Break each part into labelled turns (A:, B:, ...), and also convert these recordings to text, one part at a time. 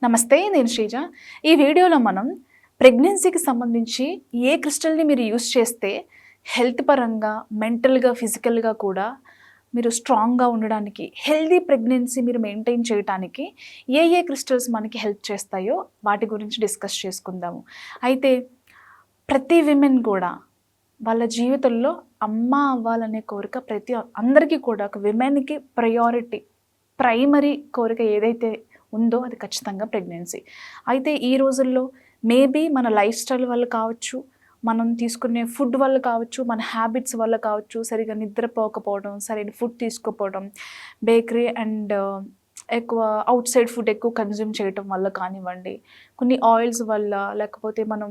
A: నమస్తే, నేను శ్రీజ. ఈ వీడియోలో మనం ప్రెగ్నెన్సీకి సంబంధించి ఏ క్రిస్టల్‌ని మీరు యూజ్ చేస్తే హెల్త్ పరంగా, మెంటల్‌గా, ఫిజికల్‌గా కూడా మీరు స్ట్రాంగ్‌గా ఉండడానికి, హెల్తీ ప్రెగ్నెన్సీ మీరు మెయింటైన్ చేయటానికి ఏ క్రిస్టల్స్ మనకి హెల్ప్ చేస్తాయో వాటి గురించి డిస్కస్ చేసుకుందాము. అయితే ప్రతి విమెన్ కూడా వాళ్ళ జీవితంలో అమ్మ అవ్వాలనే కోరిక అందరికీ కూడా ఒక విమెన్‌కి ప్రైమరీ కోరిక ఏదైతే ఉందో అది ఖచ్చితంగా ప్రెగ్నెన్సీ. అయితే ఈ రోజుల్లో మేబీ మన లైఫ్ స్టైల్ వల్ల కావచ్చు, మనం తీసుకునే ఫుడ్ వల్ల కావచ్చు, మన హ్యాబిట్స్ వల్ల కావచ్చు, సరిగ్గా నిద్రపోకపోవడం, సరైన ఫుడ్ తీసుకోకపోవడం, బేకరీ అండ్ ఎక్కువ ఔట్ సైడ్ ఫుడ్ ఎక్కువ కన్జ్యూమ్ చేయటం వల్ల కానివ్వండి, కొన్ని ఆయిల్స్ వల్ల, లేకపోతే మనం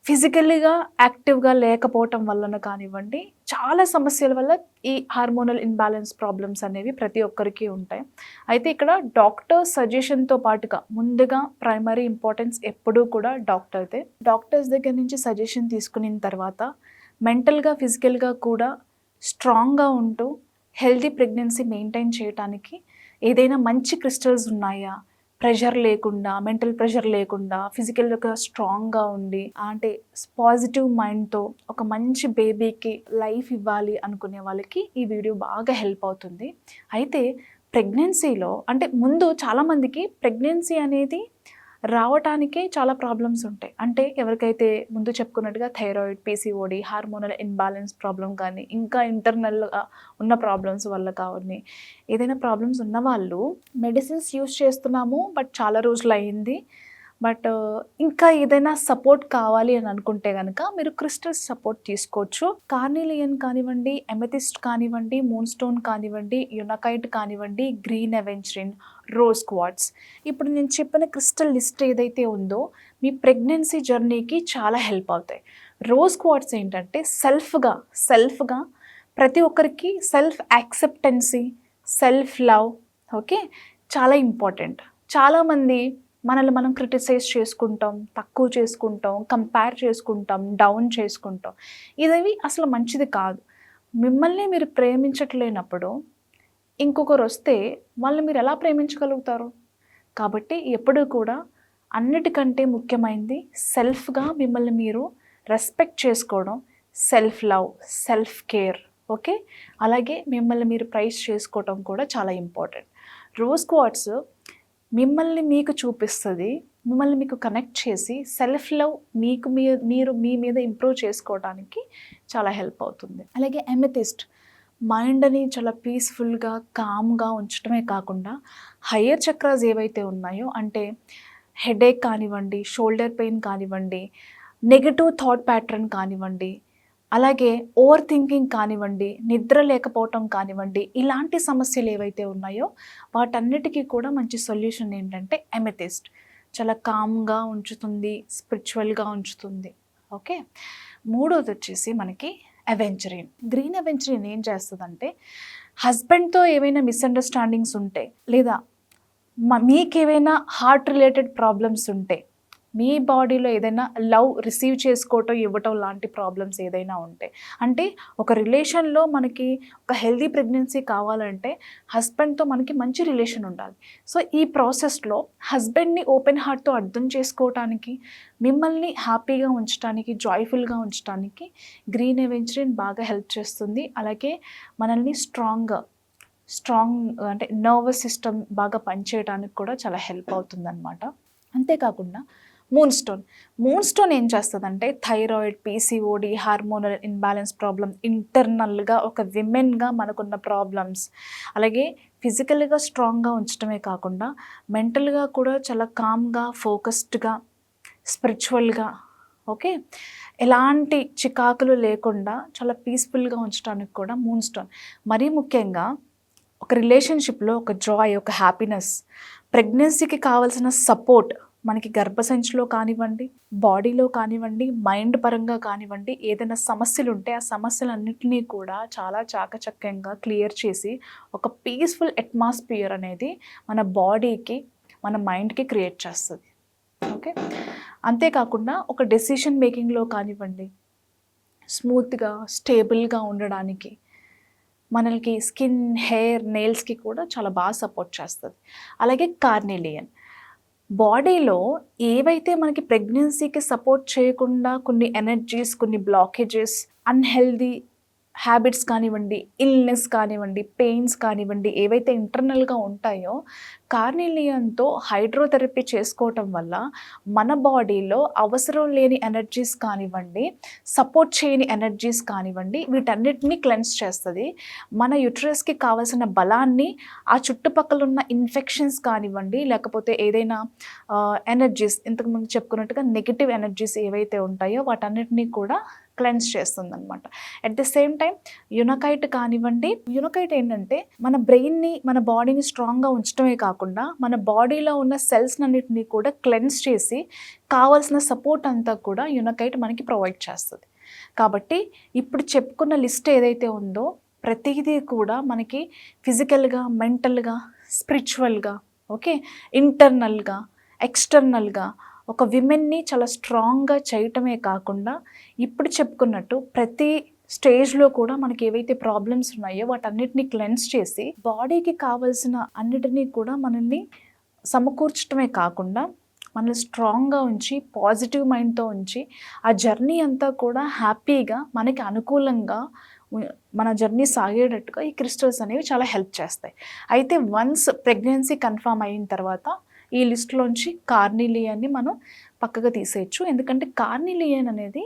A: ఫిజికల్లీగా యాక్టివ్‌గా లేకపోవటం వలన కానివ్వండి, చాలా సమస్యల వల్ల ఈ హార్మోనల్ ఇన్‌బ్యాలెన్స్ ప్రాబ్లమ్స్ అనేవి ప్రతి ఒక్కరికి ఉంటాయి. అయితే ఇక్కడ డాక్టర్ సజెషన్‌తో పాటుగా ముందుగా ప్రైమరీ ఇంపార్టెన్స్ ఎప్పుడూ కూడా డాక్టర్‌దే. డాక్టర్స్ దగ్గర నుంచి సజెషన్ తీసుకున్న తర్వాత మెంటల్‌గా, ఫిజికల్‌గా కూడా స్ట్రాంగ్‌గా ఉంటూ హెల్తీ ప్రెగ్నెన్సీ మెయింటైన్ చేయటానికి ఏదైనా మంచి క్రిస్టల్స్ ఉన్నాయా? ప్రెషర్ లేకుండా, మెంటల్ ప్రెషర్ లేకుండా, ఫిజికల్‌గా స్ట్రాంగ్‌గా ఉండి, అంటే పాజిటివ్ మైండ్‌తో ఒక మంచి బేబీకి లైఫ్ ఇవ్వాలి అనుకునే వాళ్ళకి ఈ వీడియో బాగా హెల్ప్ అవుతుంది. అయితే ప్రెగ్నెన్సీలో అంటే ముందు చాలామందికి ప్రెగ్నెన్సీ అనేది రావటానికే చాలా ప్రాబ్లమ్స్ ఉంటాయి. అంటే ఎవరికైతే ముందు చెప్పుకున్నట్టుగా thyroid, PCOD, hormonal imbalance problem కానీ, ఇంకా ఇంటర్నల్‌గా ఉన్న ప్రాబ్లమ్స్ వల్ల కానీ, ఏదైనా ప్రాబ్లమ్స్ ఉన్నవాళ్ళు మెడిసిన్స్ యూజ్ చేస్తున్నాము. బట్ చాలా రోజులయింది. బట్ ఇంకా ఏదైనా సపోర్ట్ కావాలి అని అనుకుంటే గనక మీరు క్రిస్టల్స్ సపోర్ట్ తీసుకోవచ్చు. కార్నిలియన్ కానివ్వండి, ఎమెథిస్ట్ కానివ్వండి, మూన్ స్టోన్ కానివ్వండి, యునకైట్ కానివ్వండి, గ్రీన్ అవెంజరిన్, రోజ్ క్వార్ట్జ్. ఇప్పుడు నేను చెప్పిన క్రిస్టల్ లిస్ట్ ఏదైతే ఉందో మీ ప్రెగ్నెన్సీ జర్నీకి చాలా హెల్ప్ అవుతాయి. రోజ్ క్వార్ట్జ్ ఏంటంటే సెల్ఫ్‌గా ప్రతి ఒక్కరికి self acceptancy, self love, okay, చాలా ఇంపార్టెంట్. చాలామంది మనల్ని మనం క్రిటిసైజ్ చేసుకుంటాం, తక్కువ చేసుకుంటాం, కంపేర్ చేసుకుంటాం, డౌన్ చేసుకుంటాం. ఇదేవి అసలు మంచిది కాదు. మిమ్మల్ని మీరు ప్రేమించట్లేనప్పుడు ఇంకొకరు వస్తే వాళ్ళని మీరు ఎలా ప్రేమించగలుగుతారు? కాబట్టి ఎప్పుడూ కూడా అన్నిటికంటే ముఖ్యమైనది సెల్ఫ్‌గా మిమ్మల్ని మీరు రెస్పెక్ట్ చేసుకోవడం, self love, self care, okay. అలాగే మిమ్మల్ని మీరు ప్రైజ్ చేసుకోవటం కూడా చాలా ఇంపార్టెంట్. రోజ్ క్వార్ట్జ్ మిమ్మల్ని మీకు చూపిస్తది. మిమ్మల్ని మీకు కనెక్ట్ చేసి సెల్ఫ్ లవ్ మీరు మీ మీద ఇంప్రూవ్ చేసుకోవడానికి చాలా హెల్ప్ అవుతుంది. అలాగే ఎమెథిస్ట్ మైండ్‌ని చాలా పీస్‌ఫుల్‌గా, కామ్‌గా ఉంచడమే కాకుండా హయ్యర్ చక్రాస్ ఏవైతే ఉన్నాయో అంటే హెడేక్ కానివ్వండి, షోల్డర్ పెయిన్ కానివ్వండి, నెగెటివ్ థాట్ ప్యాటర్న్ కానివ్వండి, అలాగే ఓవర్ థింకింగ్ కానివ్వండి, నిద్ర లేకపోవటం కానివ్వండి, ఇలాంటి సమస్యలు ఏవైతే ఉన్నాయో వాటన్నిటికీ కూడా మంచి సొల్యూషన్ ఏంటంటే ఎమెథిస్ట్. చాలా కామ్‌గా ఉంచుతుంది, స్పిరిచువల్‌గా ఉంచుతుంది, ఓకే. మూడోదొచ్చేసి మనకి అవెంజరిన్. గ్రీన్ అవెంజరిన్ ఏం చేస్తదంటే హస్బెండ్‌తో ఏవైనా మిస్‌అండర్‌స్టాండింగ్స్ ఉంటే, లేదా మీకేవైనా హార్ట్ రిలేటెడ్ ప్రాబ్లమ్స్ ఉంటే, మీ బాడీలో ఏదైనా లవ్ రిసీవ్ చేసుకోవటం, ఇవ్వటం లాంటి ప్రాబ్లమ్స్ ఏదైనా ఉంటే, అంటే ఒక రిలేషన్‌లో మనకి ఒక హెల్తీ ప్రెగ్నెన్సీ కావాలంటే హస్బెండ్‌తో మనకి మంచి రిలేషన్ ఉండాలి. సో, ఈ ప్రాసెస్‌లో హస్బెండ్‌ని ఓపెన్ హార్ట్‌తో అర్థం చేసుకోవటానికి, మిమ్మల్ని హ్యాపీగా ఉంచటానికి, జాయ్‌ఫుల్‌గా ఉంచటానికి గ్రీన్ అవెంజరిన్ బాగా హెల్ప్ చేస్తుంది. అలాగే మనల్ని స్ట్రాంగ్ అంటే నర్వస్ సిస్టమ్ బాగా పనిచేయడానికి కూడా చాలా హెల్ప్ అవుతుందన్నమాట. అంతేకాకుండా మూన్ స్టోన్ ఏం చేస్తదంటే thyroid, PCOD, hormonal imbalance problem, ఇంటర్నల్‌గా ఒక విమెన్‌గా మనకున్న ప్రాబ్లమ్స్, అలాగే ఫిజికల్‌గా స్ట్రాంగ్‌గా ఉంచడమే కాకుండా మెంటల్‌గా కూడా చాలా కామ్‌గా, ఫోకస్డ్‌గా, స్పిరిచువల్‌గా, ఓకే, ఎలాంటి చికాకులు లేకుండా చాలా పీస్‌ఫుల్‌గా ఉంచడానికి కూడా మూన్ స్టోన్. మరీ ముఖ్యంగా ఒక రిలేషన్‌షిప్‌లో ఒక జాయ్, ఒక హ్యాపీనెస్, ప్రెగ్నెన్సీకి కావాల్సిన సపోర్ట్ మనకి గర్భసంచిలో కానివ్వండి, బాడీలో కానివ్వండి, మైండ్ పరంగా కానివ్వండి, ఏదైనా సమస్యలుంటే ఆ సమస్యలన్నిటినీ కూడా చాలా చాకచక్యంగా క్లియర్ చేసి ఒక పీస్‌ఫుల్ అట్మాస్ఫియర్ అనేది మన బాడీకి, మన మైండ్‌కి క్రియేట్ చేస్తది, ఓకే. అంతేకాకుండా ఒక డెసిషన్ మేకింగ్‌లో కానివ్వండి, స్మూత్‌గా, స్టేబుల్‌గా ఉండడానికి మనకి స్కిన్, హెయిర్, నెయిల్స్‌కి కూడా చాలా బాగా సపోర్ట్ చేస్తది. అలాగే కార్నిలియన్. బాడీలో ఏవైతే మనకి ప్రెగ్నెన్సీకి సపోర్ట్ చేయకుండా కొన్ని ఎనర్జీస్, కొన్ని బ్లాకేజెస్, అన్‌హెల్తీ హ్యాబిట్స్ కానివ్వండి, ఇల్‌నెస్ కానివ్వండి, పెయిన్స్ కానివ్వండి, ఏవైతే ఇంటర్నల్‌గా ఉంటాయో, కార్నిలియన్‌తో హైడ్రోథెరపీ చేసుకోవటం వల్ల మన బాడీలో అవసరం లేని ఎనర్జీస్ కానివ్వండి, సపోర్ట్ చేయని ఎనర్జీస్ కానివ్వండి, వీటన్నిటిని క్లెన్స్ చేస్తది. మన యుటరస్‌కి కావాల్సిన బలాన్ని, ఆ చుట్టుపక్కల ఉన్న ఇన్ఫెక్షన్స్ కానివ్వండి, లేకపోతే ఏదైనా ఎనర్జీస్ ఇంతకుముందు చెప్పుకున్నట్టుగా నెగెటివ్ ఎనర్జీస్ ఏవైతే ఉంటాయో వాటన్నిటిని కూడా క్లెన్స్ చేస్తుందనమాట. At the same time unakite కానివ్వండి, యునకైట్ ఏంటంటే మన బ్రెయిన్‌ని, మన బాడీని స్ట్రాంగ్‌గా ఉంచడమే కాకుండా మన బాడీలో ఉన్న సెల్స్‌నన్నిటిని కూడా క్లెన్స్ చేసి కావాల్సిన సపోర్ట్ అంతా కూడా యునకైట్ మనకి ప్రొవైడ్ చేస్తది. కాబట్టి ఇప్పుడు చెప్పుకున్న లిస్ట్ ఏదైతే ఉందో ప్రతీదీ కూడా మనకి ఫిజికల్‌గా, మెంటల్‌గా, స్పిరిచువల్‌గా, ఓకే, ఇంటర్నల్‌గా, ఎక్స్‌టర్నల్‌గా ఒక విమెన్‌ని చాలా స్ట్రాంగ్‌గా చేయటమే కాకుండా ఇప్పుడు చెప్పుకున్నట్టు ప్రతి స్టేజ్‌లో కూడా మనకి ఏవైతే ప్రాబ్లమ్స్ ఉన్నాయో వాటన్నిటిని క్లెన్స్ చేసి బాడీకి కావాల్సిన అన్నిటిని కూడా మనల్ని సమకూర్చటమే కాకుండా మనల్ని స్ట్రాంగ్‌గా ఉంచి, పాజిటివ్ మైండ్‌తో ఉంచి, ఆ జర్నీ అంతా కూడా హ్యాపీగా మనకి అనుకూలంగా ఉ మన జర్నీ సాగేటట్టుగా ఈ క్రిస్టల్స్ అనేవి చాలా హెల్ప్ చేస్తాయి. అయితే వన్స్ ప్రెగ్నెన్సీ కన్ఫర్మ్ అయిన తర్వాత ఈ లిస్ట్‌లోంచి కార్నిలియన్‌ని మనం పక్కకు తీసేయొచ్చు. ఎందుకంటే కార్నిలియన్ అనేది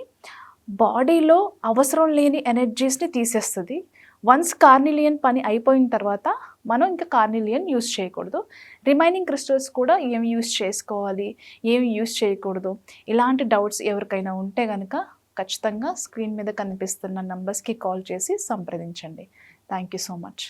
A: బాడీలో అవసరం లేని ఎనర్జీస్‌ని తీసేస్తది. వన్స్ కార్నిలియన్ పని అయిపోయిన తర్వాత మనం ఇంకా కార్నిలియన్ యూజ్ చేయకూడదు. రిమైనింగ్ క్రిస్టల్స్ కూడా ఏమి యూజ్ చేసుకోవాలి, ఏమి యూజ్ చేయకూడదు, ఇలాంటి డౌట్స్ ఎవరికైనా ఉంటే గనక ఖచ్చితంగా స్క్రీన్ మీద కనిపిస్తున్న నంబర్స్‌కి కాల్ చేసి సంప్రదించండి. Thank you so much.